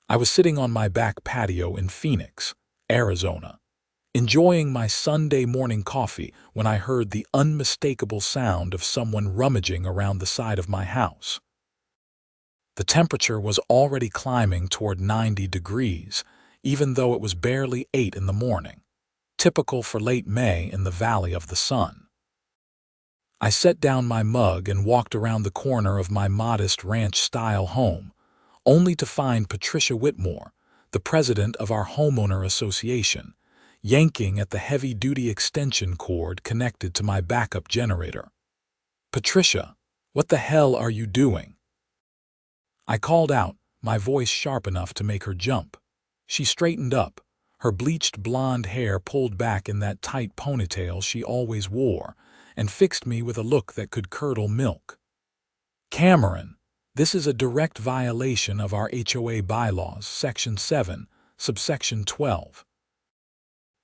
I was sitting on my back patio in Phoenix, Arizona, enjoying my Sunday morning coffee when I heard the unmistakable sound of someone rummaging around the side of my house. The temperature was already climbing toward 90 degrees, even though it was barely 8 in the morning, typical for late May in the Valley of the Sun. I set down my mug and walked around the corner of my modest ranch-style home, only to find Patricia Whitmore, the president of our homeowner association, yanking at the heavy-duty extension cord connected to my backup generator. "Patricia, what the hell are you doing?" I called out, my voice sharp enough to make her jump. She straightened up, her bleached blonde hair pulled back in that tight ponytail she always wore, and fixed me with a look that could curdle milk. "Cameron, this is a direct violation of our HOA bylaws, Section 7, subsection 12.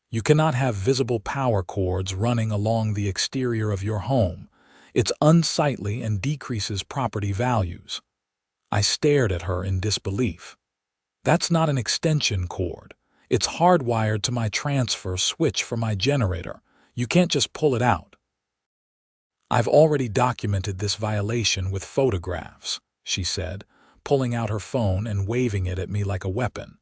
You cannot have visible power cords running along the exterior of your home. It's unsightly and decreases property values." I stared at her in disbelief. "That's not an extension cord. It's hardwired to my transfer switch for my generator. You can't just pull it out." "I've already documented this violation with photographs," she said, pulling out her phone and waving it at me like a weapon.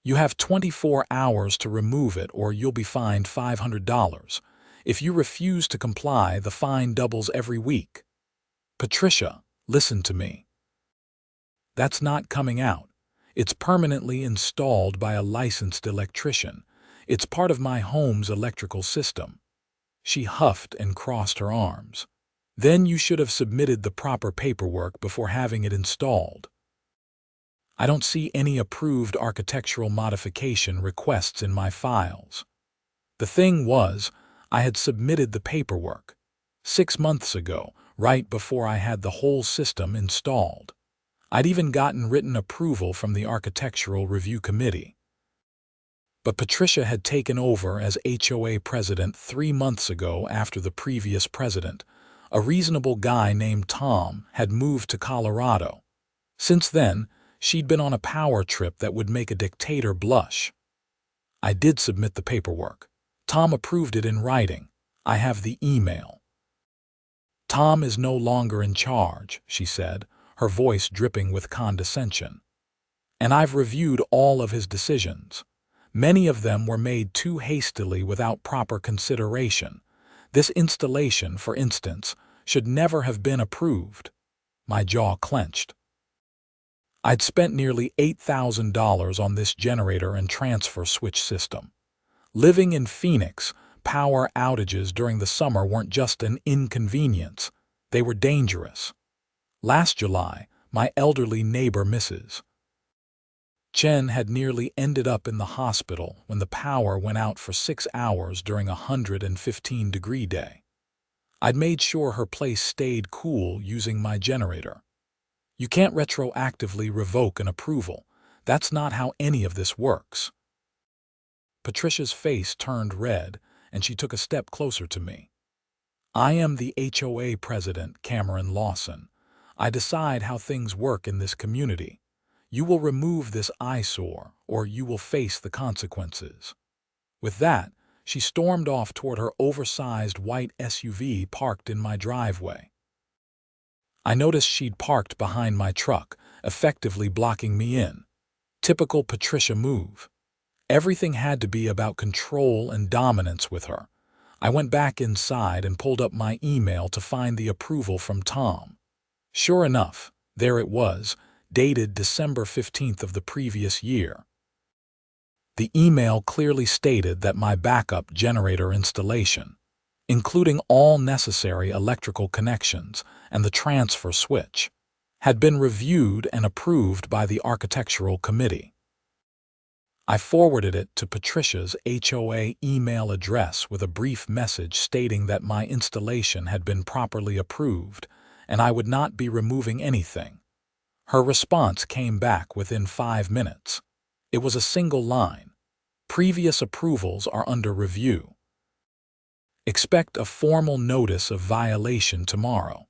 "You have 24 hours to remove it or you'll be fined $500. If you refuse to comply, the fine doubles every week." "Patricia, listen to me. That's not coming out. It's permanently installed by a licensed electrician. It's part of my home's electrical system." She huffed and crossed her arms. "Then you should have submitted the proper paperwork before having it installed." "I don't see any approved architectural modification requests in my files." The thing was, I had submitted the paperwork 6 months ago, right before I had the whole system installed. I'd even gotten written approval from the Architectural Review Committee. But Patricia had taken over as HOA president 3 months ago after the previous president, a reasonable guy named Tom, had moved to Colorado. Since then, she'd been on a power trip that would make a dictator blush. I did submit the paperwork. Tom approved it in writing. I have the email. "Tom is no longer in charge," she said, her voice dripping with condescension. "And I've reviewed all of his decisions. Many of them were made too hastily without proper consideration. This installation, for instance, should never have been approved." My jaw clenched. I'd spent nearly $8,000 on this generator and transfer switch system. Living in Phoenix, power outages during the summer weren't just an inconvenience, they were dangerous. Last July, my elderly neighbor Mrs. Chen had nearly ended up in the hospital when the power went out for 6 hours during a 115-degree day. I'd made sure her place stayed cool using my generator. You can't retroactively revoke an approval. That's not how any of this works. Patricia's face turned red, and she took a step closer to me. "I am the HOA president, Cameron Lawson. I decide how things work in this community. You will remove this eyesore, or you will face the consequences." With that, she stormed off toward her oversized white SUV parked in my driveway. I noticed she'd parked behind my truck, effectively blocking me in. Typical Patricia move. Everything had to be about control and dominance with her. I went back inside and pulled up my email to find the approval from Tom. Sure enough, there it was, dated December 15th of the previous year. The email clearly stated that my backup generator installation, including all necessary electrical connections and the transfer switch, had been reviewed and approved by the Architectural Committee. I forwarded it to Patricia's HOA email address with a brief message stating that my installation had been properly approved and I would not be removing anything. Her response came back within 5 minutes. It was a single line. "Previous approvals are under review. Expect a formal notice of violation tomorrow."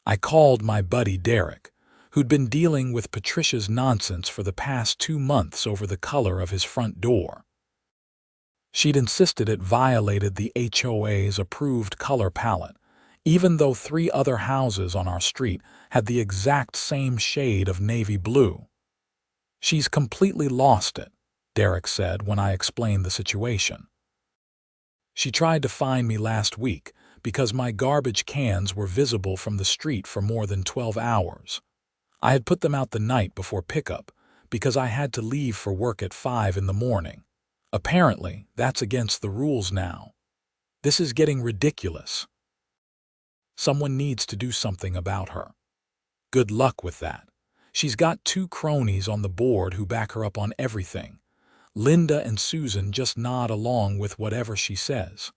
I called my buddy Derek, who'd been dealing with Patricia's nonsense for the past 2 months over the color of his front door. She'd insisted it violated the HOA's approved color palette, even though 3 other houses on our street had the exact same shade of navy blue. "She's completely lost it," Derek said when I explained the situation. "She tried to fine me last week because my garbage cans were visible from the street for more than 12 hours. I had put them out the night before pickup because I had to leave for work at 5 in the morning. Apparently, that's against the rules now. This is getting ridiculous. Someone needs to do something about her. Good luck with that. She's got 2 cronies on the board who back her up on everything. Linda and Susan just nod along with whatever she says.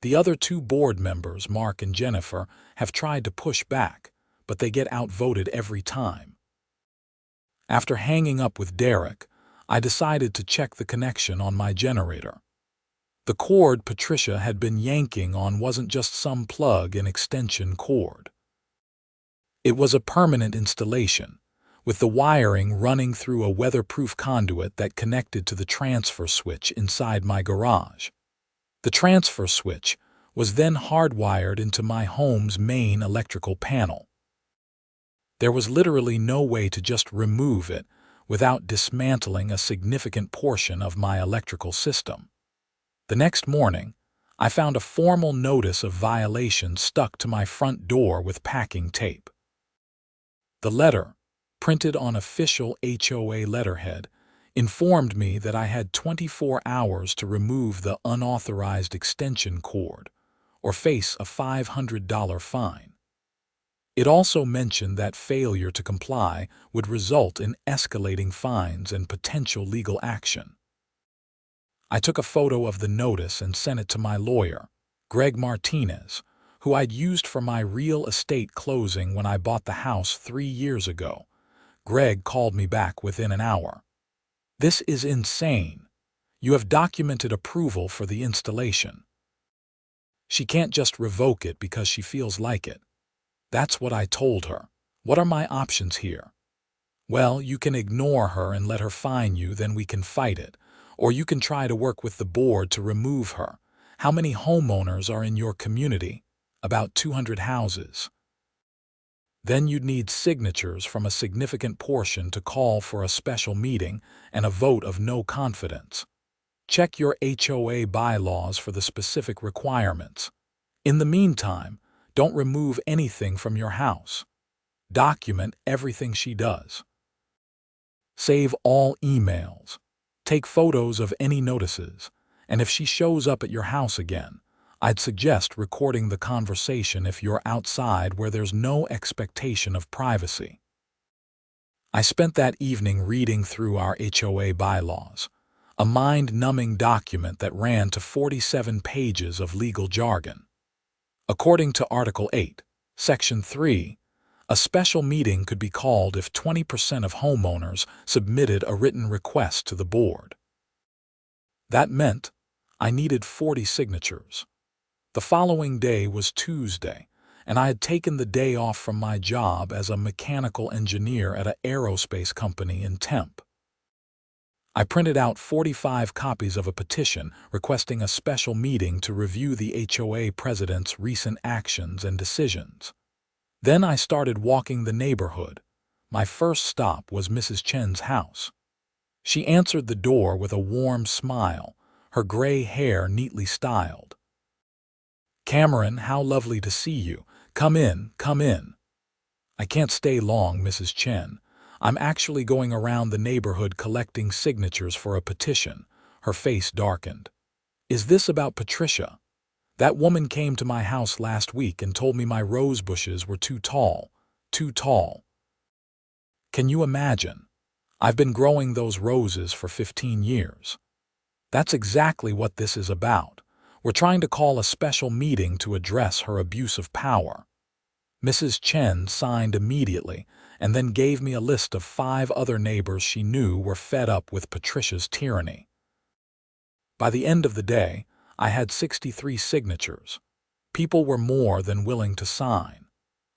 The other 2 board members, Mark and Jennifer, have tried to push back, but they get outvoted every time." After hanging up with Derek, I decided to check the connection on my generator. The cord Patricia had been yanking on wasn't just some plug-in extension cord. It was a permanent installation, with the wiring running through a weatherproof conduit that connected to the transfer switch inside my garage. The transfer switch was then hardwired into my home's main electrical panel. There was literally no way to just remove it without dismantling a significant portion of my electrical system. The next morning, I found a formal notice of violation stuck to my front door with packing tape. The letter, printed on official HOA letterhead, informed me that I had 24 hours to remove the unauthorized extension cord or face a $500 fine. It also mentioned that failure to comply would result in escalating fines and potential legal action. I took a photo of the notice and sent it to my lawyer, Greg Martinez, who I'd used for my real estate closing when I bought the house 3 years ago. Greg called me back within an hour. "This is insane. You have documented approval for the installation. She can't just revoke it because she feels like it." That's what I told her. "What are my options here?" "Well, you can ignore her and let her fine you, then we can fight it. Or you can try to work with the board to remove her. How many homeowners are in your community?" "About 200 houses." "Then you'd need signatures from a significant portion to call for a special meeting and a vote of no confidence. Check your HOA bylaws for the specific requirements. In the meantime, don't remove anything from your house. Document everything she does. Save all emails. Take photos of any notices, and if she shows up at your house again, I'd suggest recording the conversation if you're outside where there's no expectation of privacy." I spent that evening reading through our HOA bylaws, a mind-numbing document that ran to 47 pages of legal jargon. According to Article 8, Section 3, a special meeting could be called if 20% of homeowners submitted a written request to the board. That meant I needed 40 signatures. The following day was Tuesday, and I had taken the day off from my job as a mechanical engineer at an aerospace company in Temp. I printed out 45 copies of a petition requesting a special meeting to review the HOA president's recent actions and decisions. Then I started walking the neighborhood. My first stop was Mrs. Chen's house. She answered the door with a warm smile, her gray hair neatly styled. "Cameron, how lovely to see you. Come in, come in." "I can't stay long, Mrs. Chen. I'm actually going around the neighborhood collecting signatures for a petition." Her face darkened. "Is this about Patricia? That woman came to my house last week and told me my rose bushes were too tall. Too tall. Can you imagine? I've been growing those roses for 15 years. That's exactly what this is about. We're trying to call a special meeting to address her abuse of power." Mrs. Chen signed immediately and then gave me a list of 5 other neighbors she knew were fed up with Patricia's tyranny. By the end of the day, I had 63 signatures. People were more than willing to sign.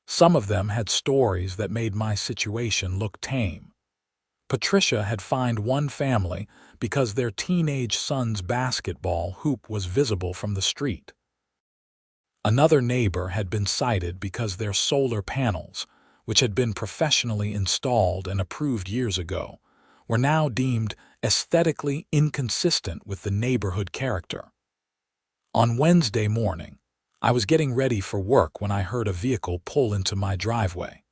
Some of them had stories that made my situation look tame. Patricia had fined one family because their teenage son's basketball hoop was visible from the street. Another neighbor had been cited because their solar panels, which had been professionally installed and approved years ago, were now deemed aesthetically inconsistent with the neighborhood character. On Wednesday morning, I was getting ready for work when I heard a vehicle pull into my driveway.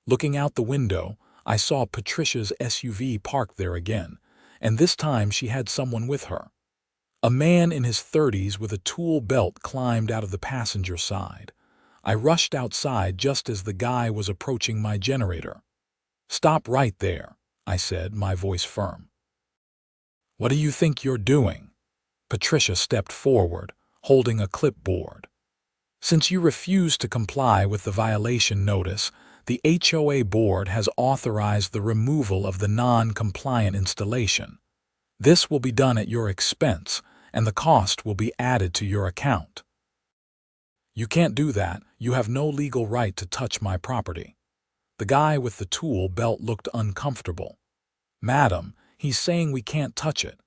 Looking out the window, I saw Patricia's SUV parked there again, and this time she had someone with her. A man in his 30s with a tool belt climbed out of the passenger side. I rushed outside just as the guy was approaching my generator. "Stop right there," I said, my voice firm. "What do you think you're doing?" Patricia stepped forward, holding a clipboard. "Since you refuse to comply with the violation notice, the HOA board has authorized the removal of the non-compliant installation. This will be done at your expense, and the cost will be added to your account." "You can't do that. You have no legal right to touch my property." The guy with the tool belt looked uncomfortable. "Madam, he's saying we can't touch it.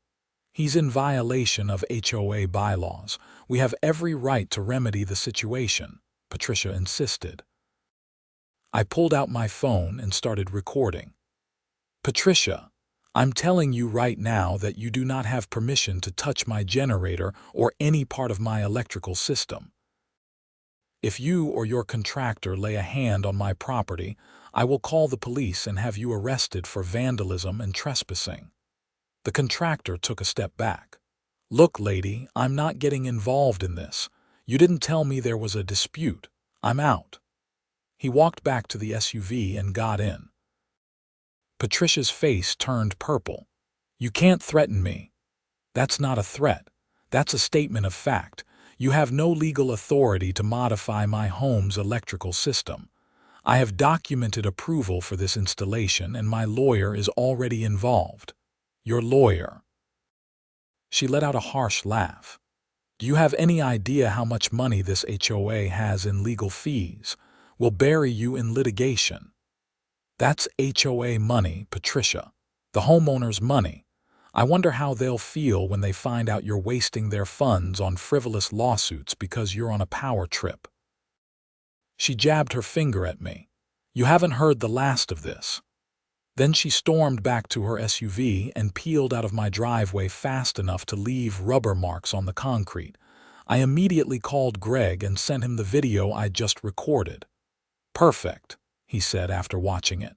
He's in violation of HOA bylaws. We have every right to remedy the situation," Patricia insisted. I pulled out my phone and started recording. "Patricia, I'm telling you right now that you do not have permission to touch my generator or any part of my electrical system. If you or your contractor lay a hand on my property, I will call the police and have you arrested for vandalism and trespassing." The contractor took a step back. "Look, lady, I'm not getting involved in this. You didn't tell me there was a dispute. I'm out." He walked back to the SUV and got in. Patricia's face turned purple. "You can't threaten me." "That's not a threat. That's a statement of fact. You have no legal authority to modify my home's electrical system. I have documented approval for this installation and my lawyer is already involved." "Your lawyer?" She let out a harsh laugh. "Do you have any idea how much money this HOA has in legal fees? We'll bury you in litigation." "That's HOA money, Patricia. The homeowner's money. I wonder how they'll feel when they find out you're wasting their funds on frivolous lawsuits because you're on a power trip." She jabbed her finger at me. "You haven't heard the last of this." Then she stormed back to her SUV and peeled out of my driveway fast enough to leave rubber marks on the concrete. I immediately called Greg and sent him the video I'd just recorded. "Perfect," he said after watching it.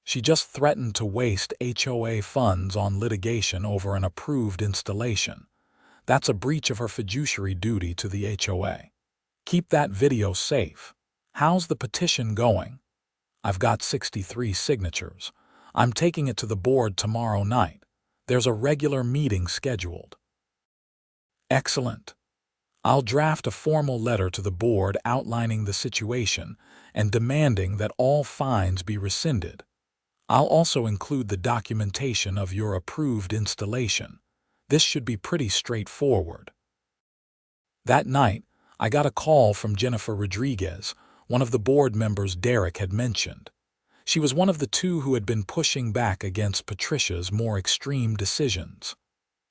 She just threatened to waste HOA funds on litigation over an approved installation. That's a breach of her fiduciary duty to the HOA. Keep that video safe. How's the petition going? I've got 63 signatures. I'm taking it to the board tomorrow night. There's a regular meeting scheduled. Excellent. I'll draft a formal letter to the board outlining the situation and demanding that all fines be rescinded. I'll also include the documentation of your approved installation. This should be pretty straightforward." That night, I got a call from Jennifer Rodriguez, one of the board members Derek had mentioned. She was one of the two who had been pushing back against Patricia's more extreme decisions.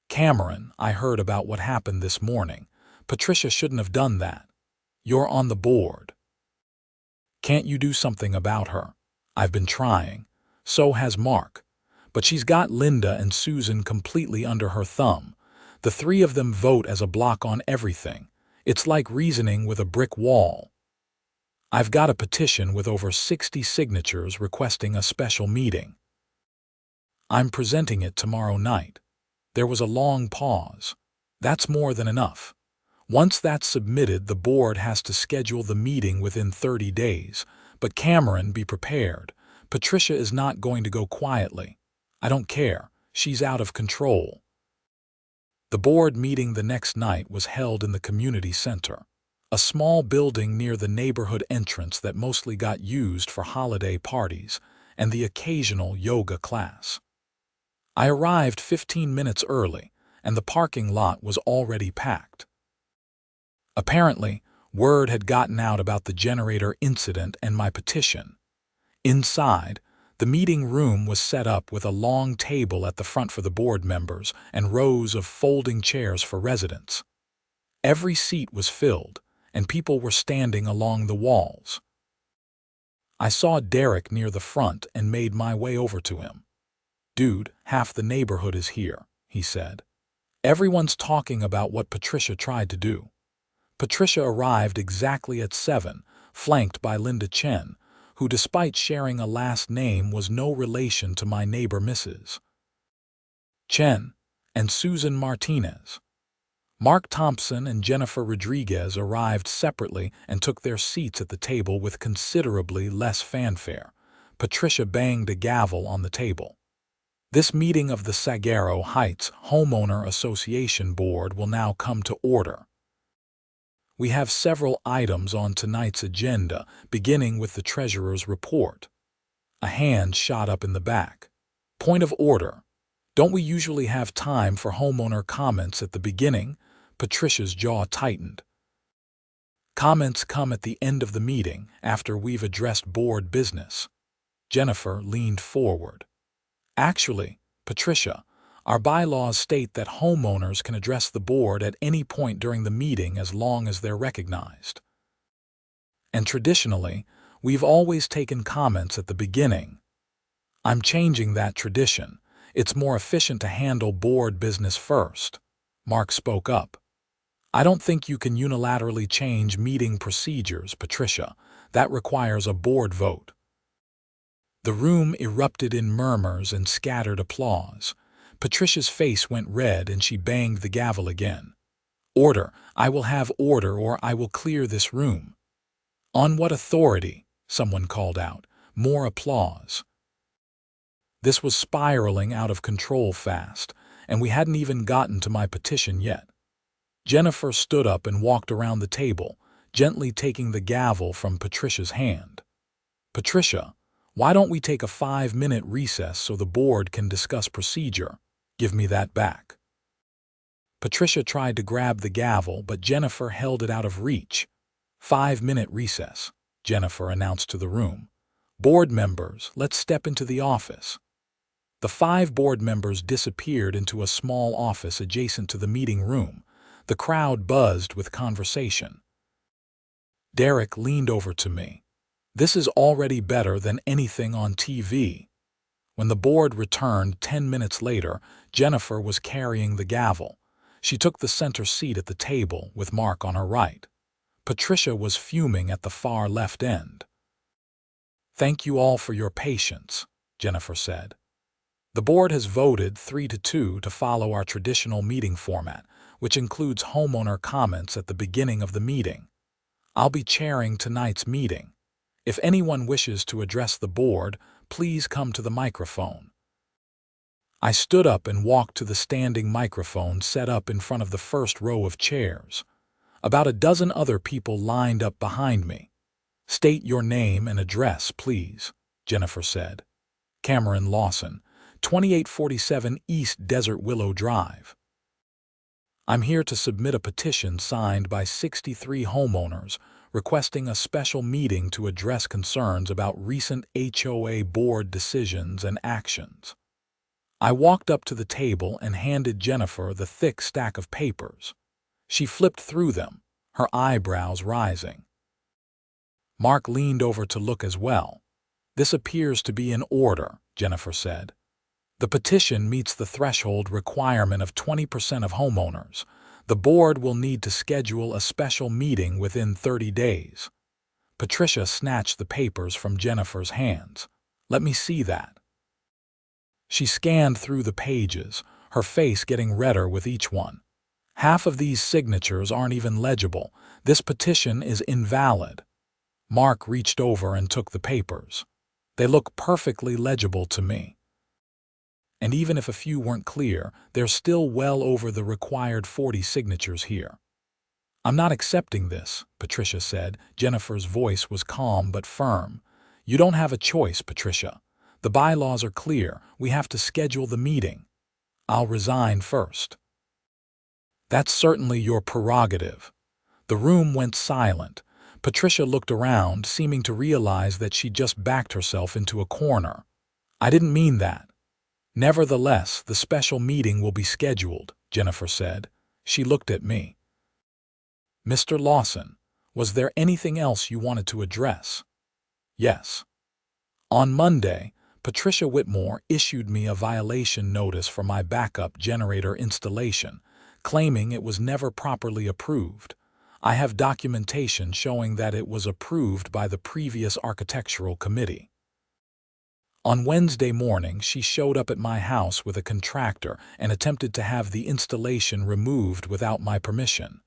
"Cameron, I heard about what happened this morning. Patricia shouldn't have done that. You're on the board. Can't you do something about her?" "I've been trying. So has Mark. But she's got Linda and Susan completely under her thumb. The three of them vote as a block on everything. It's like reasoning with a brick wall. I've got a petition with over 60 signatures requesting a special meeting. I'm presenting it tomorrow night." There was a long pause. "That's more than enough. Once that's submitted, the board has to schedule the meeting within 30 days. But Cameron, be prepared. Patricia is not going to go quietly. I don't care. She's out of control." The board meeting the next night was held in the community center, a small building near the neighborhood entrance that mostly got used for holiday parties and the occasional yoga class. I arrived 15 minutes early, and the parking lot was already packed. Apparently, Word had gotten out about the generator incident and my petition. Inside, the meeting room was set up with a long table at the front for the board members and rows of folding chairs for residents. Every seat was filled, and people were standing along the walls. I saw Derek near the front and made my way over to him. "Dude, half the neighborhood is here," he said. "Everyone's talking about what Patricia tried to do." Patricia arrived exactly at 7, flanked by Linda Chen, who despite sharing a last name was no relation to my neighbor Mrs. Chen, and Susan Martinez. Mark Thompson and Jennifer Rodriguez arrived separately and took their seats at the table with considerably less fanfare. Patricia banged a gavel on the table. "This meeting of the Saguaro Heights Homeowner Association Board will now come to order. We have several items on tonight's agenda, beginning with the treasurer's report." A hand shot up in the back. "Point of order. Don't we usually have time for homeowner comments at the beginning?" Patricia's jaw tightened. "Comments come at the end of the meeting, after we've addressed board business." Jennifer leaned forward. "Actually, Patricia, our bylaws state that homeowners can address the board at any point during the meeting as long as they're recognized. And traditionally, we've always taken comments at the beginning. I'm changing that tradition. It's more efficient to handle board business first." Mark spoke up. "I don't think you can unilaterally change meeting procedures, Patricia. That requires a board vote." The room erupted in murmurs and scattered applause. Patricia's face went red and she banged the gavel again. "Order! I will have order or I will clear this room." "On what authority?" someone called out. More applause. This was spiraling out of control fast, and we hadn't even gotten to my petition yet. Jennifer stood up and walked around the table, gently taking the gavel from Patricia's hand. "Patricia, why don't we take a 5-minute recess so the board can discuss procedure? Give me that back." Patricia tried to grab the gavel, but Jennifer held it out of reach. "5-minute recess," Jennifer announced to the room. "Board members, let's step into the office." The 5 board members disappeared into a small office adjacent to the meeting room. The crowd buzzed with conversation. Derek leaned over to me. "This is already better than anything on TV." When the board returned 10 minutes later, Jennifer was carrying the gavel. She took the center seat at the table with Mark on her right. Patricia was fuming at the far left end. "Thank you all for your patience," Jennifer said. "The board has voted 3-2 to follow our traditional meeting format, which includes homeowner comments at the beginning of the meeting. I'll be chairing tonight's meeting. If anyone wishes to address the board, please come to the microphone." I stood up and walked to the standing microphone set up in front of the first row of chairs. About a dozen other people lined up behind me. "State your name and address, please," Jennifer said. "Cameron Lawson, 2847 East Desert Willow Drive. I'm here to submit a petition signed by 63 homeowners requesting a special meeting to address concerns about recent HOA board decisions and actions." I walked up to the table and handed Jennifer the thick stack of papers. She flipped through them, her eyebrows rising. Mark leaned over to look as well. "This appears to be in order," Jennifer said. "The petition meets the threshold requirement of 20% of homeowners. The board will need to schedule a special meeting within 30 days. Patricia snatched the papers from Jennifer's hands. "Let me see that." She scanned through the pages, her face getting redder with each one. "Half of these signatures aren't even legible. This petition is invalid." Mark reached over and took the papers. "They look perfectly legible to me. And even if a few weren't clear, there's still well over the required 40 signatures here." "I'm not accepting this," Patricia said. Jennifer's voice was calm but firm. "You don't have a choice, Patricia. The bylaws are clear. We have to schedule the meeting. I'll resign first." "That's certainly your prerogative. The room went silent. Patricia looked around, seeming to realize that she'd just backed herself into a corner. "I didn't mean that." "Nevertheless, the special meeting will be scheduled," Jennifer said. She looked at me. "Mr. Lawson, was there anything else you wanted to address?" "Yes." On Monday, Patricia Whitmore issued me a violation notice for my backup generator installation, claiming it was never properly approved. I have documentation showing that it was approved by the previous architectural committee. On Wednesday morning, she showed up at my house with a contractor and attempted to have the installation removed without my permission.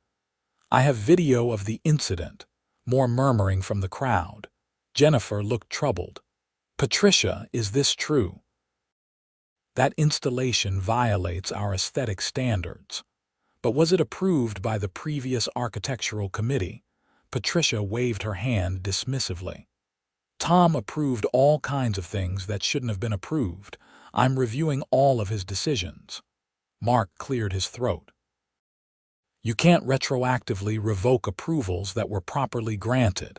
I have video of the incident. More murmuring from the crowd. Jennifer looked troubled. "Patricia, is this true?" "That installation violates our aesthetic standards." "But was it approved by the previous architectural committee?" Patricia waved her hand dismissively. "Tom approved all kinds of things that shouldn't have been approved. I'm reviewing all of his decisions." Mark cleared his throat. "You can't retroactively revoke approvals that were properly granted.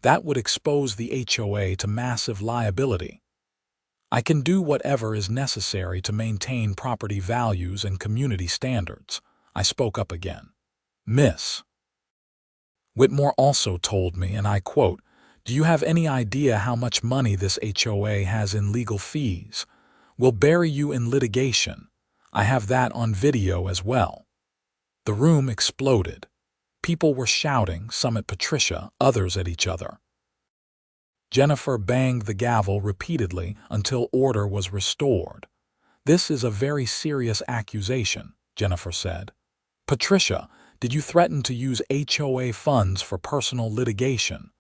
That would expose the HOA to massive liability." "I can do whatever is necessary to maintain property values and community standards." I spoke up again. "Miss Whitmore also told me, and I quote, 'Do you have any idea how much money this HOA has in legal fees? We'll bury you in litigation.' I have that on video as well." The room exploded. People were shouting, some at Patricia, others at each other. Jennifer banged the gavel repeatedly until order was restored. "This is a very serious accusation," Jennifer said. "Patricia, did you threaten to use HOA funds for personal litigation?"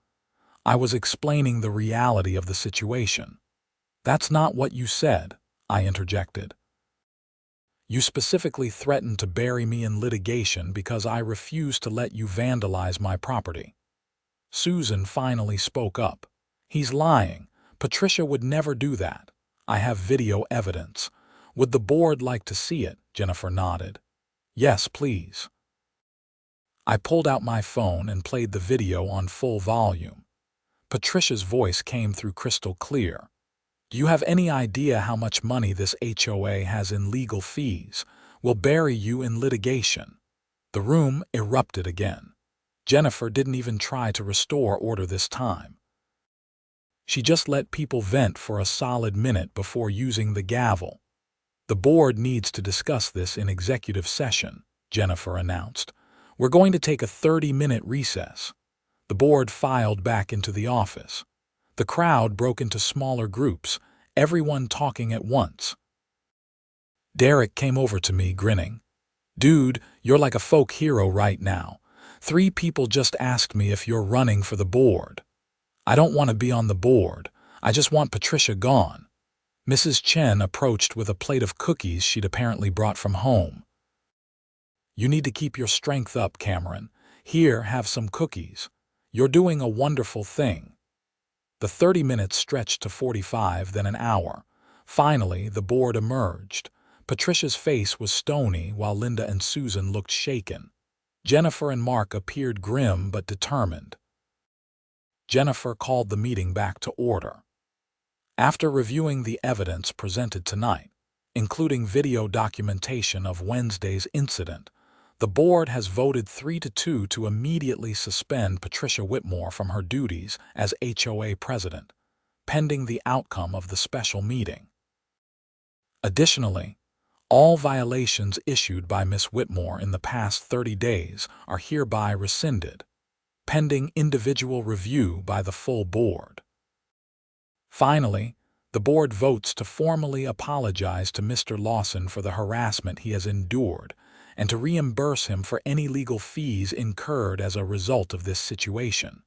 I was explaining the reality of the situation. "That's not what you said," I interjected. "You specifically threatened to bury me in litigation because I refused to let you vandalize my property." Susan finally spoke up. "He's lying. Patricia would never do that. I have video evidence. Would the board like to see it?" Jennifer nodded. "Yes, please." I pulled out my phone and played the video on full volume. Patricia's voice came through crystal clear. "Do you have any idea how much money this HOA has in legal fees? We'll bury you in litigation." The room erupted again. Jennifer didn't even try to restore order this time. She just let people vent for a solid minute before using the gavel. "The board needs to discuss this in executive session," Jennifer announced. "We're going to take a 30-minute recess." The board filed back into the office. The crowd broke into smaller groups, everyone talking at once. Derek came over to me, grinning. "Dude, you're like a folk hero right now. 3 people just asked me if you're running for the board." "I don't want to be on the board. I just want Patricia gone." Mrs. Chen approached with a plate of cookies she'd apparently brought from home. "You need to keep your strength up, Cameron. Here, have some cookies. You're doing a wonderful thing." The 30 minutes stretched to 45, then an hour. Finally, the board emerged. Patricia's face was stony, while Linda and Susan looked shaken. Jennifer and Mark appeared grim but determined. Jennifer called the meeting back to order. After reviewing the evidence presented tonight, including video documentation of Wednesday's incident, the board has voted 3-2 to immediately suspend Patricia Whitmore from her duties as HOA president, pending the outcome of the special meeting. Additionally, all violations issued by Ms. Whitmore in the past 30 days are hereby rescinded, pending individual review by the full board. Finally, the board votes to formally apologize to Mr. Lawson for the harassment he has endured and to reimburse him for any legal fees incurred as a result of this situation.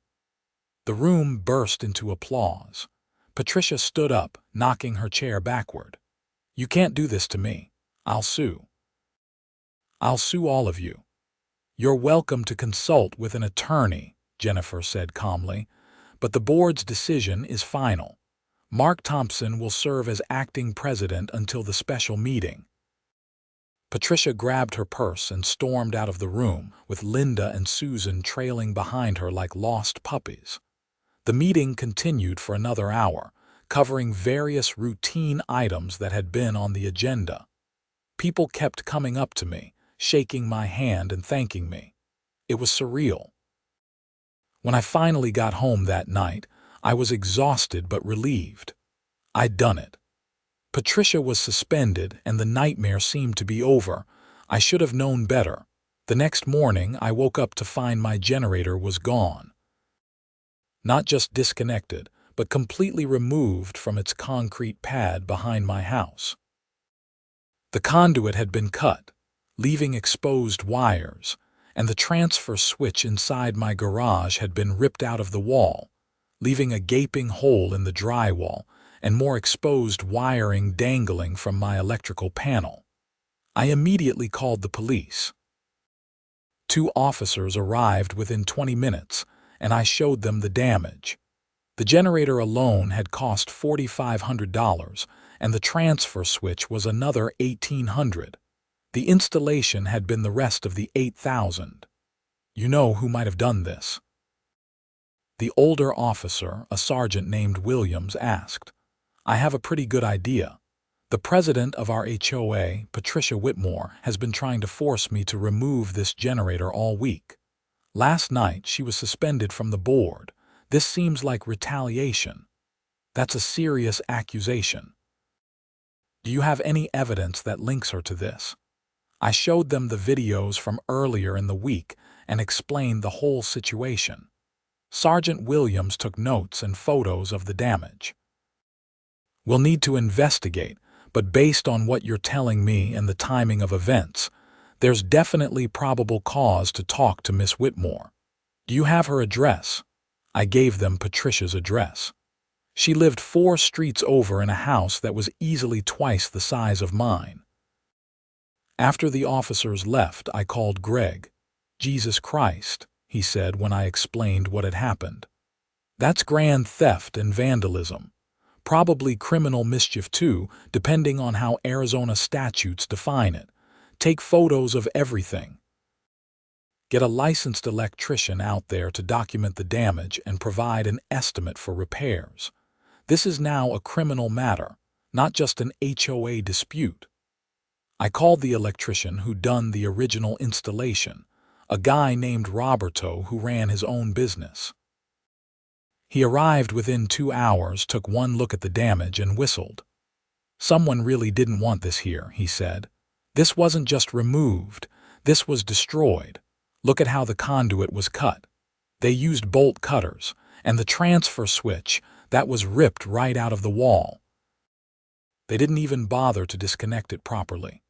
The room burst into applause. Patricia stood up, knocking her chair backward. "You can't do this to me. I'll sue. I'll sue all of you." "You're welcome to consult with an attorney," Jennifer said calmly, "but the board's decision is final. Mark Thompson will serve as acting president until the special meeting." Patricia grabbed her purse and stormed out of the room, with Linda and Susan trailing behind her like lost puppies. The meeting continued for another hour, covering various routine items that had been on the agenda. People kept coming up to me, shaking my hand and thanking me. It was surreal. When I finally got home that night, I was exhausted but relieved. I'd done it. Patricia was suspended and the nightmare seemed to be over. I should have known better. The next morning, I woke up to find my generator was gone. Not just disconnected, but completely removed from its concrete pad behind my house. The conduit had been cut, leaving exposed wires, and the transfer switch inside my garage had been ripped out of the wall, leaving a gaping hole in the drywall and more exposed wiring dangling from my electrical panel. I immediately called the police. 2 officers arrived within 20 minutes, and I showed them the damage. The generator alone had cost $4,500, and the transfer switch was another $1,800. The installation had been the rest of the $8,000. You know who might have done this? The older officer, a sergeant named Williams, asked. I have a pretty good idea. The president of our HOA, Patricia Whitmore, has been trying to force me to remove this generator all week. Last night, she was suspended from the board. This seems like retaliation. That's a serious accusation. Do you have any evidence that links her to this? I showed them the videos from earlier in the week and explained the whole situation. Sergeant Williams took notes and photos of the damage. We'll need to investigate, but based on what you're telling me and the timing of events, there's definitely probable cause to talk to Miss Whitmore. Do you have her address? I gave them Patricia's address. She lived 4 streets over in a house that was easily twice the size of mine. After the officers left, I called Greg. Jesus Christ, he said when I explained what had happened. That's grand theft and vandalism. Probably criminal mischief too, depending on how Arizona statutes define it. Take photos of everything. Get a licensed electrician out there to document the damage and provide an estimate for repairs. This is now a criminal matter, not just an HOA dispute. I called the electrician who'd done the original installation, a guy named Roberto who ran his own business. He arrived within 2 hours, took one look at the damage, and whistled. Someone really didn't want this here, he said. This wasn't just removed, this was destroyed. Look at how the conduit was cut. They used bolt cutters, and the transfer switch, that was ripped right out of the wall. They didn't even bother to disconnect it properly.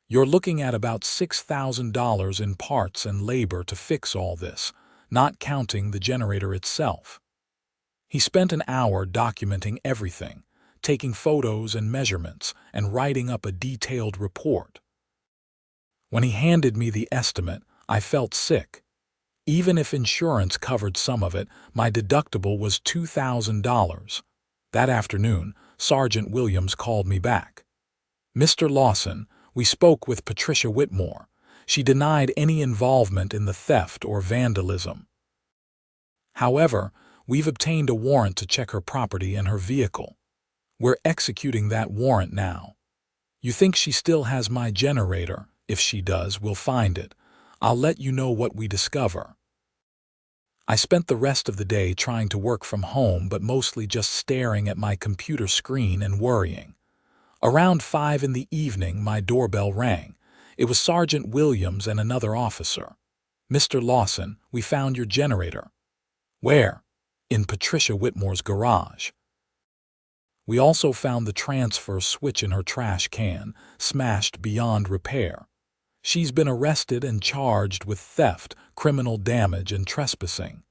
You're looking at about $6,000 in parts and labor to fix all this, not counting the generator itself. He spent an hour documenting everything, taking photos and measurements, and writing up a detailed report. When he handed me the estimate, I felt sick. Even if insurance covered some of it, my deductible was $2,000. That afternoon, Sergeant Williams called me back. Mr. Lawson, we spoke with Patricia Whitmore. She denied any involvement in the theft or vandalism. However, we've obtained a warrant to check her property and her vehicle. We're executing that warrant now. You think she still has my generator? If she does, we'll find it. I'll let you know what we discover. I spent the rest of the day trying to work from home, but mostly just staring at my computer screen and worrying. Around 5 in the evening, my doorbell rang. It was Sergeant Williams and another officer. Mr. Lawson, we found your generator. Where? In Patricia Whitmore's garage. We also found the transfer switch in her trash can, smashed beyond repair. She's been arrested and charged with theft, criminal damage, and trespassing.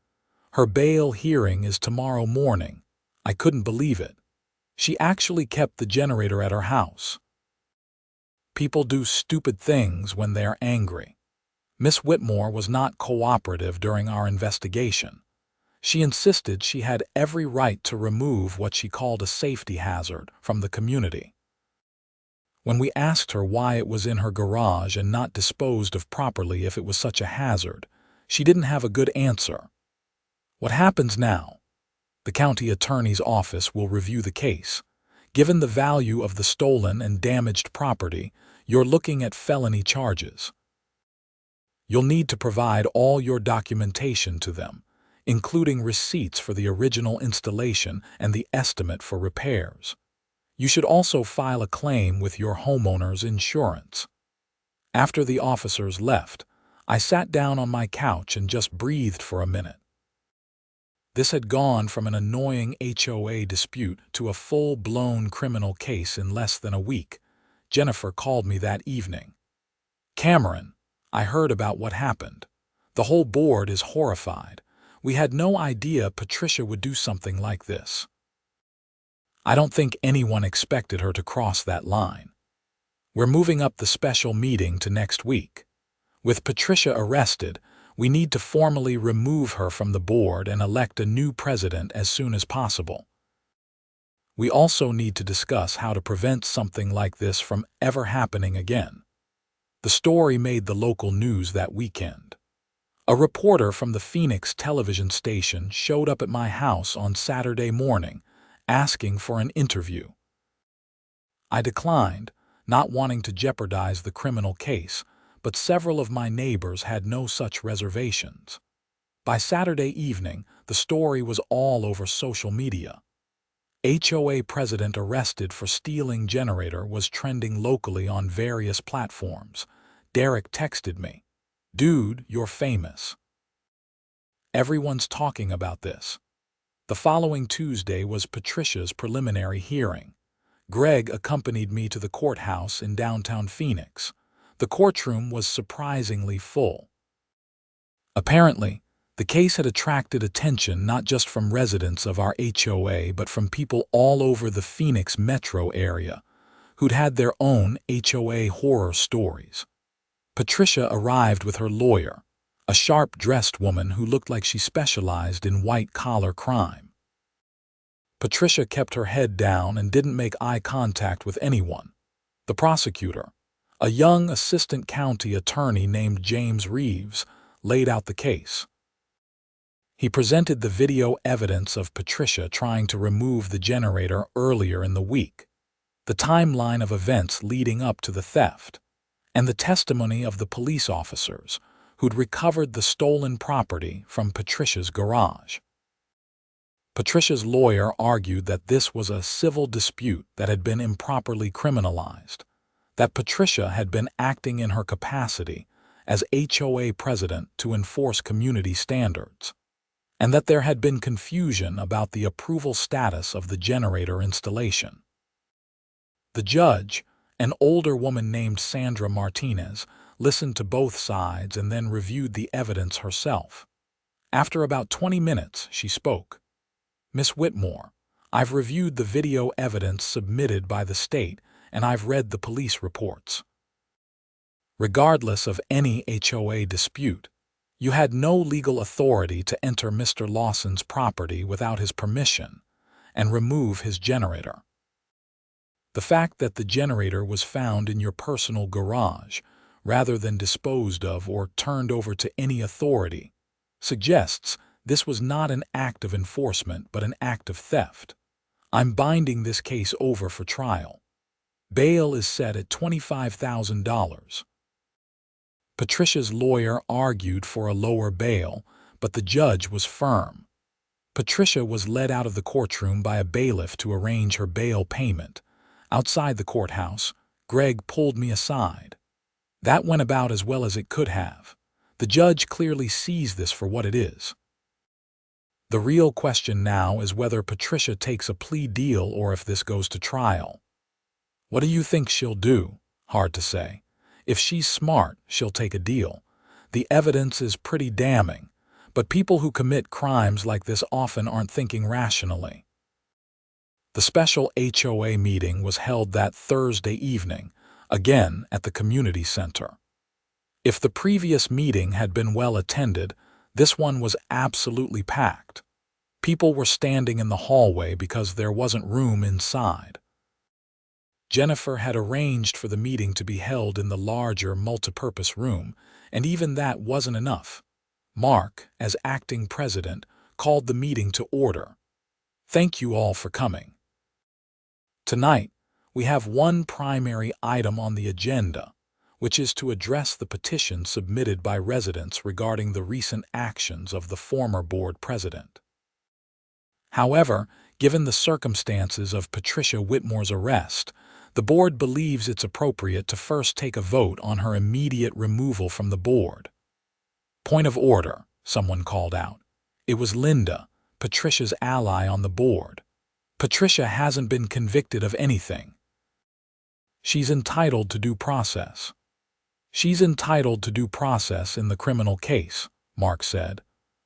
Her bail hearing is tomorrow morning. I couldn't believe it. She actually kept the generator at her house. People do stupid things when they are angry. Miss Whitmore was not cooperative during our investigation. She insisted she had every right to remove what she called a safety hazard from the community. When we asked her why it was in her garage and not disposed of properly if it was such a hazard, she didn't have a good answer. What happens now? The county attorney's office will review the case. Given the value of the stolen and damaged property, you're looking at felony charges. You'll need to provide all your documentation to them, including receipts for the original installation and the estimate for repairs. You should also file a claim with your homeowner's insurance. After the officers left, I sat down on my couch and just breathed for a minute. This had gone from an annoying HOA dispute to a full-blown criminal case in less than a week. Jennifer called me that evening. "Cameron, I heard about what happened. The whole board is horrified. We had no idea Patricia would do something like this." I don't think anyone expected her to cross that line. We're moving up the special meeting to next week. With Patricia arrested, we need to formally remove her from the board and elect a new president as soon as possible. We also need to discuss how to prevent something like this from ever happening again. The story made the local news that weekend. A reporter from the Phoenix television station showed up at my house on Saturday morning, asking for an interview. I declined, not wanting to jeopardize the criminal case, but several of my neighbors had no such reservations. By Saturday evening, the story was all over social media. HOA president arrested for stealing generator was trending locally on various platforms. Derek texted me, "Dude, you're famous." Everyone's talking about this. The following Tuesday was Patricia's preliminary hearing. Greg accompanied me to the courthouse in downtown Phoenix. The courtroom was surprisingly full. Apparently, the case had attracted attention not just from residents of our HOA but from people all over the Phoenix metro area who'd had their own HOA horror stories. Patricia arrived with her lawyer, a sharp-dressed woman who looked like she specialized in white-collar crime. Patricia kept her head down and didn't make eye contact with anyone. The prosecutor, a young assistant county attorney named James Reeves, laid out the case. He presented the video evidence of Patricia trying to remove the generator earlier in the week, the timeline of events leading up to the theft, and the testimony of the police officers who'd recovered the stolen property from Patricia's garage. Patricia's lawyer argued that this was a civil dispute that had been improperly criminalized, that Patricia had been acting in her capacity as HOA president to enforce community standards, and that there had been confusion about the approval status of the generator installation. The judge, an older woman named Sandra Martinez, listened to both sides and then reviewed the evidence herself. After about 20 minutes, she spoke. "Miss Whitmore, I've reviewed the video evidence submitted by the state and I've read the police reports. Regardless of any HOA dispute, you had no legal authority to enter Mr. Lawson's property without his permission and remove his generator. The fact that the generator was found in your personal garage rather than disposed of or turned over to any authority suggests this was not an act of enforcement but an act of theft. I'm binding this case over for trial. Bail is set at $25,000. Patricia's lawyer argued for a lower bail, but the judge was firm. Patricia was led out of the courtroom by a bailiff to arrange her bail payment. Outside the courthouse, Greg pulled me aside. That went about as well as it could have. The judge clearly sees this for what it is. The real question now is whether Patricia takes a plea deal or if this goes to trial. What do you think she'll do? Hard to say. If she's smart, she'll take a deal. The evidence is pretty damning, but people who commit crimes like this often aren't thinking rationally. The special HOA meeting was held that Thursday evening, again at the community center. If the previous meeting had been well attended, this one was absolutely packed. People were standing in the hallway because there wasn't room inside. Jennifer had arranged for the meeting to be held in the larger multipurpose room, and even that wasn't enough. Mark, as acting president, called the meeting to order. Thank you all for coming. Tonight, we have one primary item on the agenda, which is to address the petition submitted by residents regarding the recent actions of the former board president. However, given the circumstances of Patricia Whitmore's arrest, the board believes it's appropriate to first take a vote on her immediate removal from the board. Point of order, someone called out. It was Linda, Patricia's ally on the board. Patricia hasn't been convicted of anything. She's entitled to due process. She's entitled to due process in the criminal case, Mark said.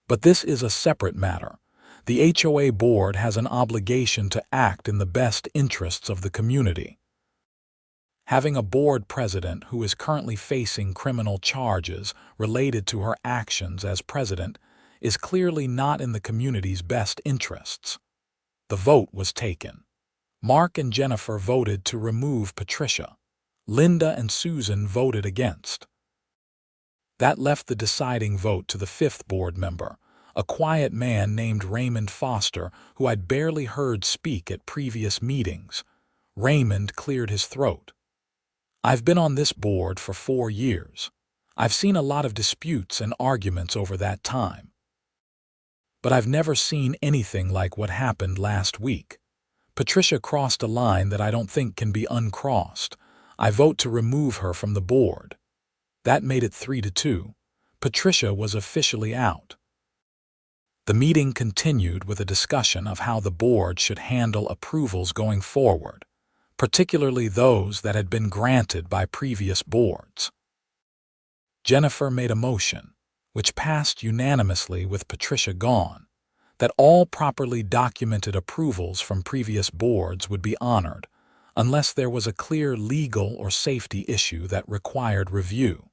But this is a separate matter. The HOA board has an obligation to act in the best interests of the community. Having a board president who is currently facing criminal charges related to her actions as president is clearly not in the community's best interests. The vote was taken. Mark and Jennifer voted to remove Patricia. Linda and Susan voted against. That left the deciding vote to the fifth board member, a quiet man named Raymond Foster, who I'd barely heard speak at previous meetings. Raymond cleared his throat. I've been on this board for 4 years. I've seen a lot of disputes and arguments over that time. But I've never seen anything like what happened last week. Patricia crossed a line that I don't think can be uncrossed. I vote to remove her from the board. That made it 3-2. Patricia was officially out. The meeting continued with a discussion of how the board should handle approvals going forward, particularly those that had been granted by previous boards. Jennifer made a motion, which passed unanimously with Patricia gone, that all properly documented approvals from previous boards would be honored, unless there was a clear legal or safety issue that required review.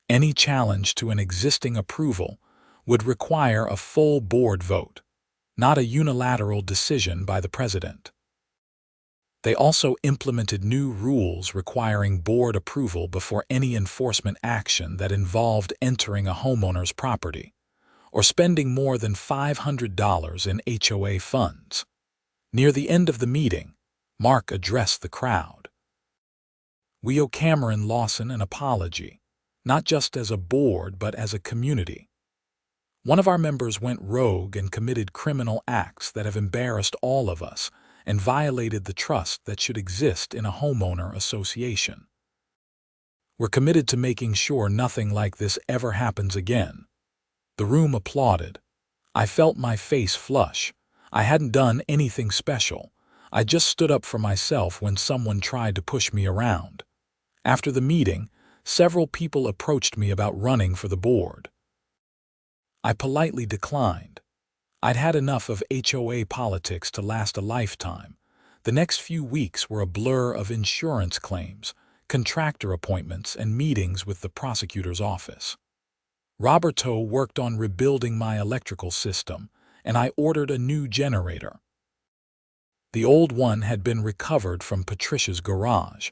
Any challenge to an existing approval would require a full board vote, not a unilateral decision by the president. They also implemented new rules requiring board approval before any enforcement action that involved entering a homeowner's property or spending more than $500 in HOA funds. Near the end of the meeting, Mark addressed the crowd. We owe Cameron Lawson an apology, not just as a board but as a community. One of our members went rogue and committed criminal acts that have embarrassed all of us and violated the trust that should exist in a homeowner association. We're committed to making sure nothing like this ever happens again. The room applauded. I felt my face flush. I hadn't done anything special. I just stood up for myself when someone tried to push me around. After the meeting, several people approached me about running for the board. I politely declined. I'd had enough of HOA politics to last a lifetime. The next few weeks were a blur of insurance claims, contractor appointments, and meetings with the prosecutor's office. Roberto worked on rebuilding my electrical system, and I ordered a new generator. The old one had been recovered from Patricia's garage,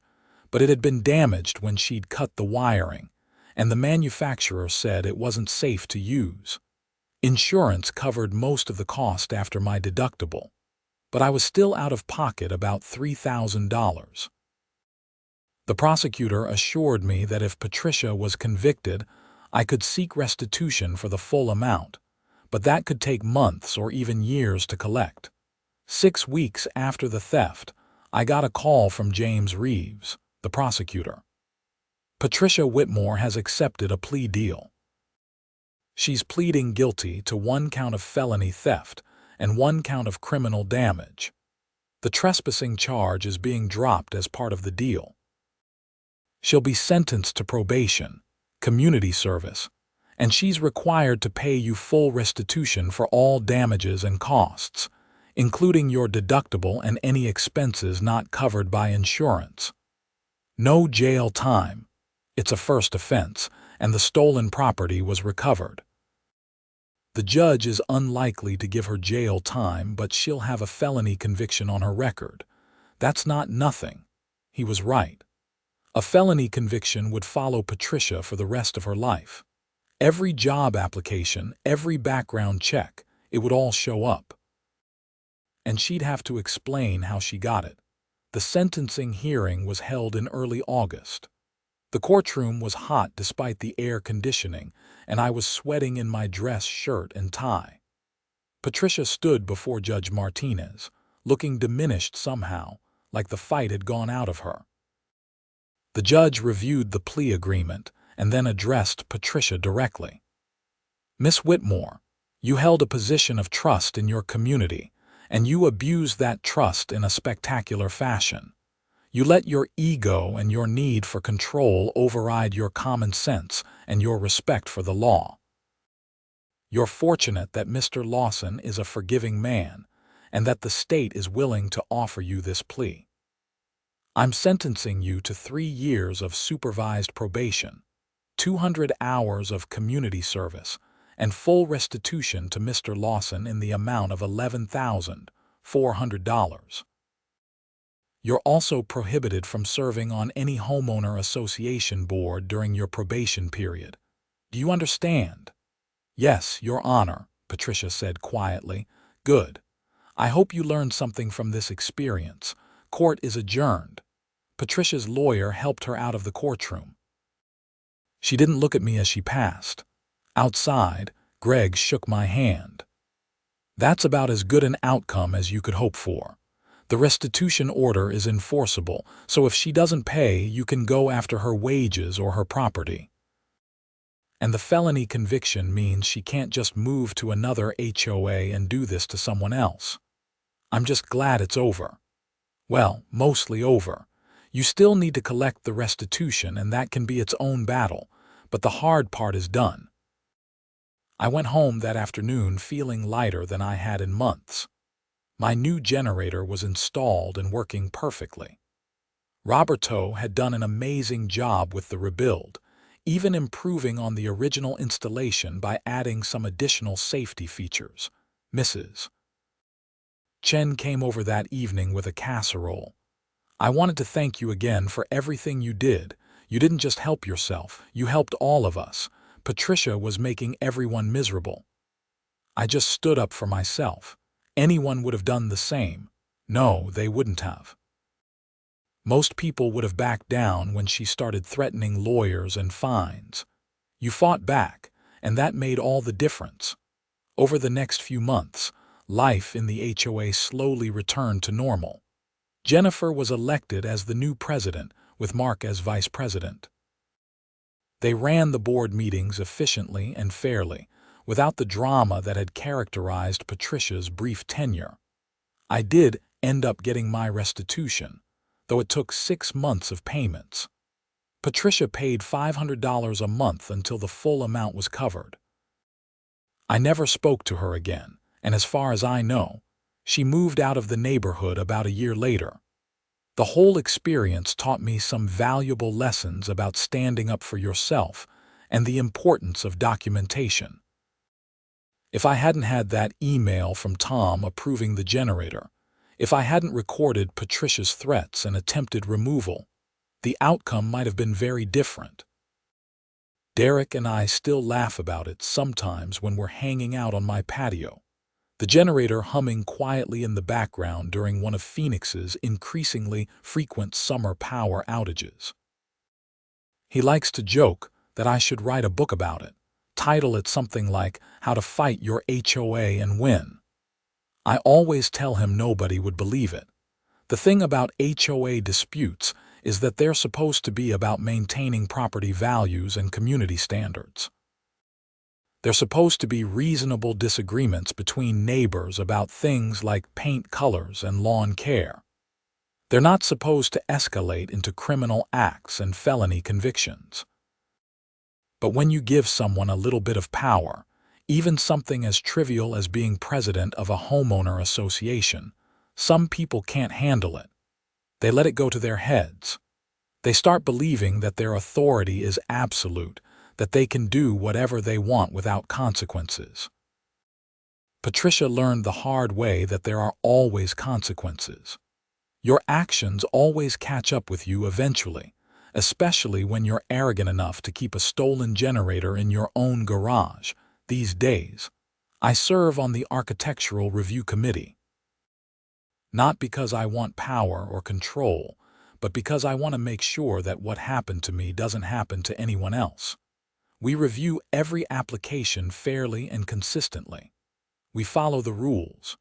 but it had been damaged when she'd cut the wiring, and the manufacturer said it wasn't safe to use. Insurance covered most of the cost after my deductible, but I was still out of pocket about $3,000. The prosecutor assured me that if Patricia was convicted, I could seek restitution for the full amount, but that could take months or even years to collect. 6 weeks after the theft, I got a call from James Reeves, the prosecutor. Patricia Whitmore has accepted a plea deal. She's pleading guilty to 1 count of felony theft and 1 count of criminal damage. The trespassing charge is being dropped as part of the deal. She'll be sentenced to probation, community service, and she's required to pay you full restitution for all damages and costs, including your deductible and any expenses not covered by insurance. No jail time. It's a first offense, and the stolen property was recovered. The judge is unlikely to give her jail time, but she'll have a felony conviction on her record, That's not nothing. He was right. A felony conviction would follow Patricia for the rest of her life. Every job application, every background check, it would all show up. And she'd have to explain how she got it. The sentencing hearing was held in early August. The courtroom was hot despite the air conditioning, and I was sweating in my dress shirt and tie. Patricia stood before Judge Martinez, looking diminished somehow, like the fight had gone out of her. The judge reviewed the plea agreement and then addressed Patricia directly. "Miss Whitmore, you held a position of trust in your community, and you abused that trust in a spectacular fashion. You let your ego and your need for control override your common sense and your respect for the law. You're fortunate that Mr. Lawson is a forgiving man and that the state is willing to offer you this plea. I'm sentencing you to 3 years of supervised probation, 200 hours of community service, and full restitution to Mr. Lawson in the amount of $11,400. You're also prohibited from serving on any homeowner association board during your probation period. Do you understand?" "Yes, Your Honor," Patricia said quietly. "Good. I hope you learned something from this experience. Court is adjourned." Patricia's lawyer helped her out of the courtroom. She didn't look at me as she passed. Outside, Greg shook my hand. "That's about as good an outcome as you could hope for. The restitution order is enforceable, so if she doesn't pay, you can go after her wages or her property. And the felony conviction means she can't just move to another HOA and do this to someone else. I'm just glad it's over. Well, mostly over. You still need to collect the restitution, and that can be its own battle, but the hard part is done." I went home that afternoon feeling lighter than I had in months. My new generator was installed and working perfectly. Roberto had done an amazing job with the rebuild, even improving on the original installation by adding some additional safety features. Mrs. Chen came over that evening with a casserole. "I wanted to thank you again for everything you did. You didn't just help yourself, you helped all of us. Patricia was making everyone miserable. I just stood up for myself. Anyone would have done the same. No, they wouldn't have. Most people would have backed down when she started threatening lawyers and fines. You fought back, and that made all the difference." Over the next few months, life in the HOA slowly returned to normal. Jennifer was elected as the new president, with Mark as vice president. They ran the board meetings efficiently and fairly, without the drama that had characterized Patricia's brief tenure. I did end up getting my restitution, though it took 6 months of payments. Patricia paid $500 a month until the full amount was covered. I never spoke to her again, and as far as I know, she moved out of the neighborhood about a year later. The whole experience taught me some valuable lessons about standing up for yourself and the importance of documentation. If I hadn't had that email from Tom approving the generator, if I hadn't recorded Patricia's threats and attempted removal, the outcome might have been very different. Derek and I still laugh about it sometimes when we're hanging out on my patio, the generator humming quietly in the background during one of Phoenix's increasingly frequent summer power outages. He likes to joke that I should write a book about it, title it something like "How to Fight Your HOA and Win." I always tell him nobody would believe it. The thing about HOA disputes is that they're supposed to be about maintaining property values and community standards. They're supposed to be reasonable disagreements between neighbors about things like paint colors and lawn care. They're not supposed to escalate into criminal acts and felony convictions. But when you give someone a little bit of power, even something as trivial as being president of a homeowner association, some people can't handle it. They let it go to their heads. They start believing that their authority is absolute, that they can do whatever they want without consequences. Patricia learned the hard way that there are always consequences. Your actions always catch up with you eventually, especially when you're arrogant enough to keep a stolen generator in your own garage. These days, I serve on the Architectural Review Committee. Not because I want power or control, but because I want to make sure that what happened to me doesn't happen to anyone else. We review every application fairly and consistently. We follow the rules.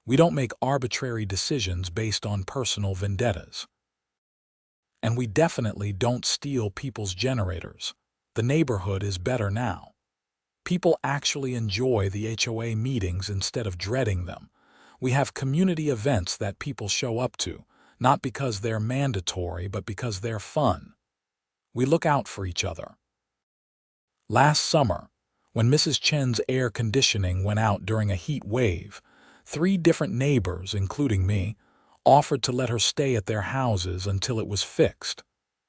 We don't make arbitrary decisions based on personal vendettas. And we definitely don't steal people's generators. The neighborhood is better now. People actually enjoy the HOA meetings instead of dreading them. We have community events that people show up to, not because they're mandatory, but because they're fun. We look out for each other. Last summer, when Mrs. Chen's air conditioning went out during a heat wave, 3 different neighbors, including me, offered to let her stay at their houses until it was fixed.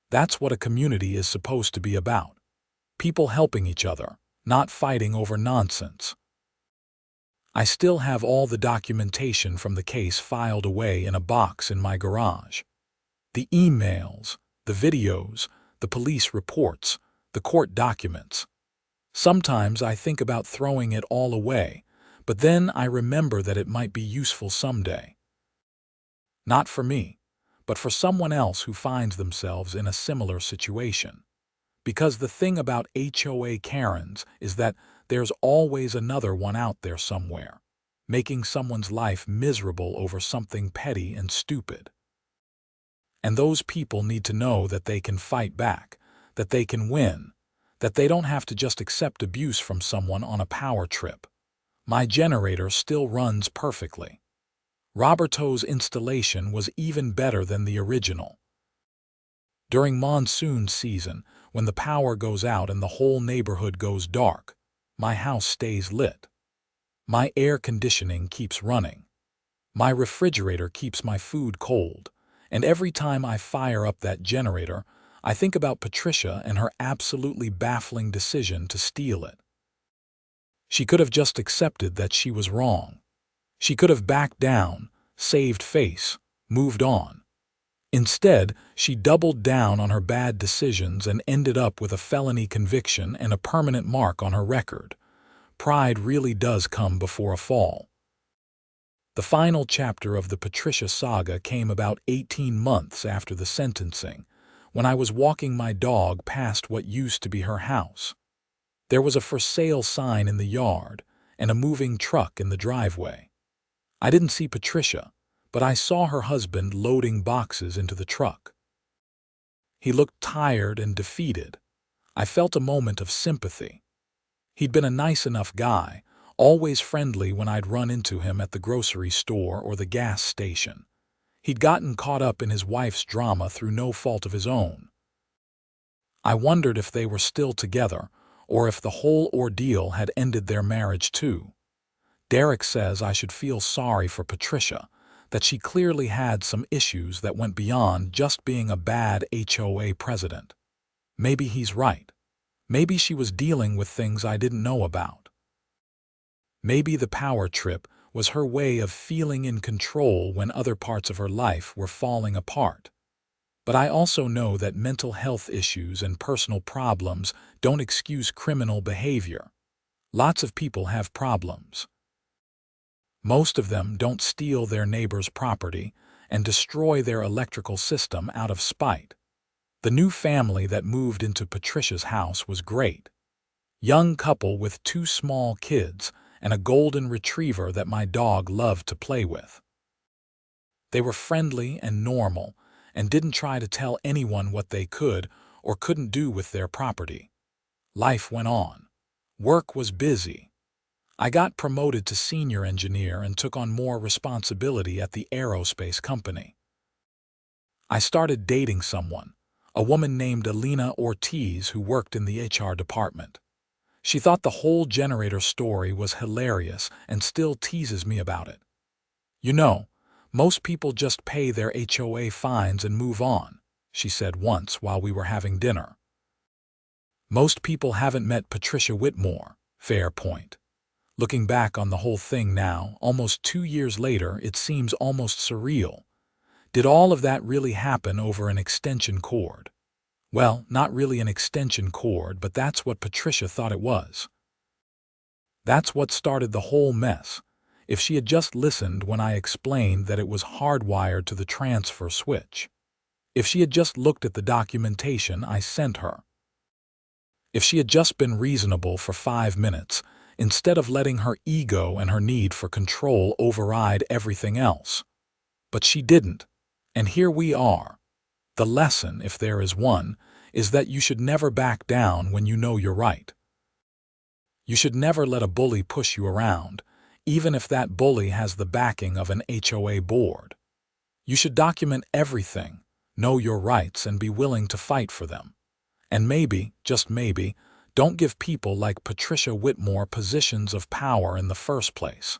That's what a community is supposed to be about. People helping each other, not fighting over nonsense. I still have all the documentation from the case filed away in a box in my garage. The emails, the videos, the police reports, the court documents. Sometimes I think about throwing it all away, but then I remember that it might be useful someday. Not for me, but for someone else who finds themselves in a similar situation. Because the thing about HOA Karens is that there's always another one out there somewhere, making someone's life miserable over something petty and stupid. And those people need to know that they can fight back, that they can win, that they don't have to just accept abuse from someone on a power trip. My generator still runs perfectly. Roberto's installation was even better than the original. During monsoon season, when the power goes out and the whole neighborhood goes dark, my house stays lit. My air conditioning keeps running. My refrigerator keeps my food cold, and every time I fire up that generator, I think about Patricia and her absolutely baffling decision to steal it. She could have just accepted that she was wrong. She could have backed down, saved face, moved on. Instead, she doubled down on her bad decisions and ended up with a felony conviction and a permanent mark on her record. Pride really does come before a fall. The final chapter of the Patricia saga came about 18 months after the sentencing, when I was walking my dog past what used to be her house. There was a for sale sign in the yard and a moving truck in the driveway. I didn't see Patricia, but I saw her husband loading boxes into the truck. He looked tired and defeated. I felt a moment of sympathy. He'd been a nice enough guy, always friendly when I'd run into him at the grocery store or the gas station. He'd gotten caught up in his wife's drama through no fault of his own. I wondered if they were still together, or if the whole ordeal had ended their marriage too. Derek says I should feel sorry for Patricia, that she clearly had some issues that went beyond just being a bad HOA president. Maybe he's right. Maybe she was dealing with things I didn't know about. Maybe the power trip was her way of feeling in control when other parts of her life were falling apart. But I also know that mental health issues and personal problems don't excuse criminal behavior. Lots of people have problems. Most of them don't steal their neighbor's property and destroy their electrical system out of spite. The new family that moved into Patricia's house was great. Young couple with 2 small kids and a golden retriever that my dog loved to play with. They were friendly and normal and didn't try to tell anyone what they could or couldn't do with their property. Life went on. Work was busy. I got promoted to senior engineer and took on more responsibility at the aerospace company. I started dating someone, a woman named Alina Ortiz who worked in the HR department. She thought the whole generator story was hilarious and still teases me about it. You know, most people just pay their HOA fines and move on, she said once while we were having dinner. Most people haven't met Patricia Whitmore, fair point. Looking back on the whole thing now, almost 2 years later, it seems almost surreal. Did all of that really happen over an extension cord? Well, not really an extension cord, but that's what Patricia thought it was. That's what started the whole mess. If she had just listened when I explained that it was hardwired to the transfer switch. If she had just looked at the documentation I sent her. If she had just been reasonable for 5 minutes, instead of letting her ego and her need for control override everything else. But she didn't. And here we are. The lesson, if there is one, is that you should never back down when you know you're right. You should never let a bully push you around, even if that bully has the backing of an HOA board. You should document everything, know your rights, and be willing to fight for them. And maybe, just maybe, don't give people like Patricia Whitmore positions of power in the first place.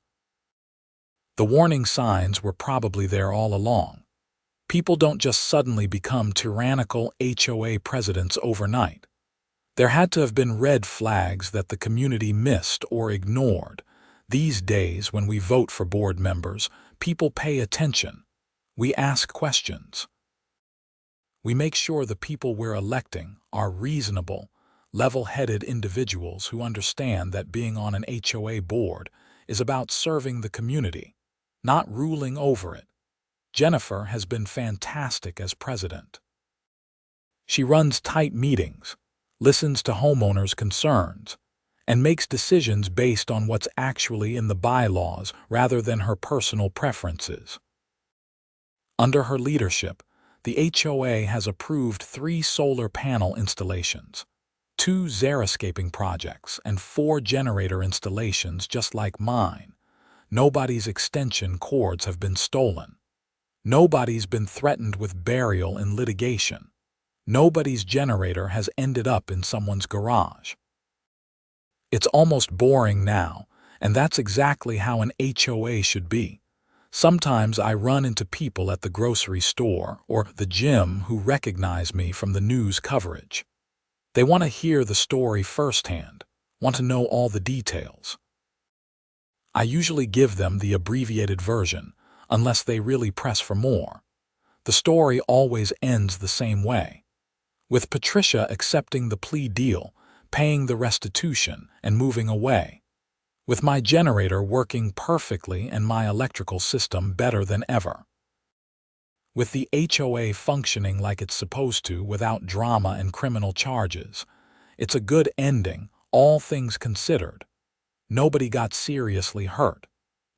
The warning signs were probably there all along. People don't just suddenly become tyrannical HOA presidents overnight. There had to have been red flags that the community missed or ignored. These days, when we vote for board members, people pay attention. We ask questions. We make sure the people we're electing are reasonable, level-headed individuals who understand that being on an HOA board is about serving the community, not ruling over it. Jennifer has been fantastic as president. She runs tight meetings, listens to homeowners' concerns, and makes decisions based on what's actually in the bylaws rather than her personal preferences. Under her leadership, the HOA has approved 3 solar panel installations, 2 xeriscaping projects, and 4 generator installations just like mine. Nobody's extension cords have been stolen. Nobody's been threatened with burial in litigation. Nobody's generator has ended up in someone's garage. It's almost boring now, and that's exactly how an HOA should be. Sometimes I run into people at the grocery store or the gym who recognize me from the news coverage. They want to hear the story firsthand, want to know all the details. I usually give them the abbreviated version, unless they really press for more. The story always ends the same way, with Patricia accepting the plea deal, paying the restitution, and moving away. With my generator working perfectly and my electrical system better than ever. With the HOA functioning like it's supposed to without drama and criminal charges. It's a good ending, all things considered. Nobody got seriously hurt.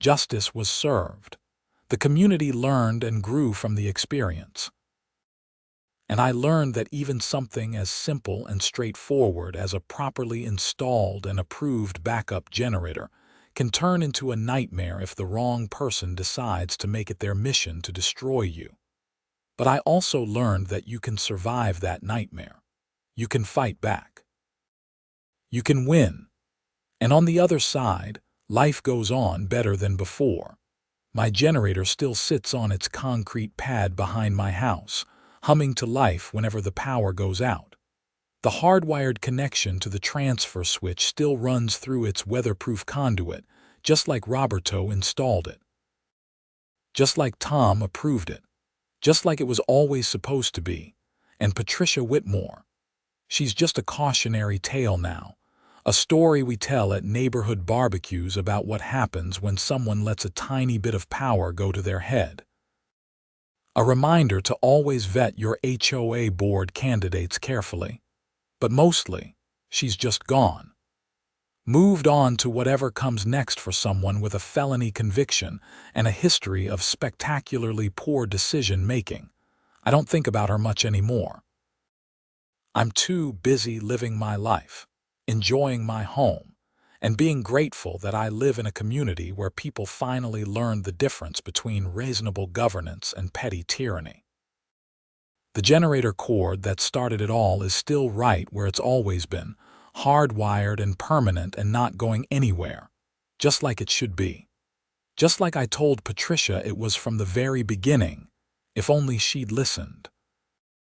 Justice was served. The community learned and grew from the experience. And I learned that even something as simple and straightforward as a properly installed and approved backup generator can turn into a nightmare if the wrong person decides to make it their mission to destroy you. But I also learned that you can survive that nightmare. You can fight back. You can win. And on the other side, life goes on better than before. My generator still sits on its concrete pad behind my house, humming to life whenever the power goes out. The hardwired connection to the transfer switch still runs through its weatherproof conduit, just like Roberto installed it. Just like Tom approved it. Just like it was always supposed to be. And Patricia Whitmore. She's just a cautionary tale now. A story we tell at neighborhood barbecues about what happens when someone lets a tiny bit of power go to their head. A reminder to always vet your HOA board candidates carefully. But mostly, she's just gone. Moved on to whatever comes next for someone with a felony conviction and a history of spectacularly poor decision-making. I don't think about her much anymore. I'm too busy living my life, enjoying my home, and being grateful that I live in a community where people finally learned the difference between reasonable governance and petty tyranny. The generator cord that started it all is still right where it's always been, hardwired and permanent and not going anywhere, just like it should be. Just like I told Patricia it was from the very beginning, if only she'd listened.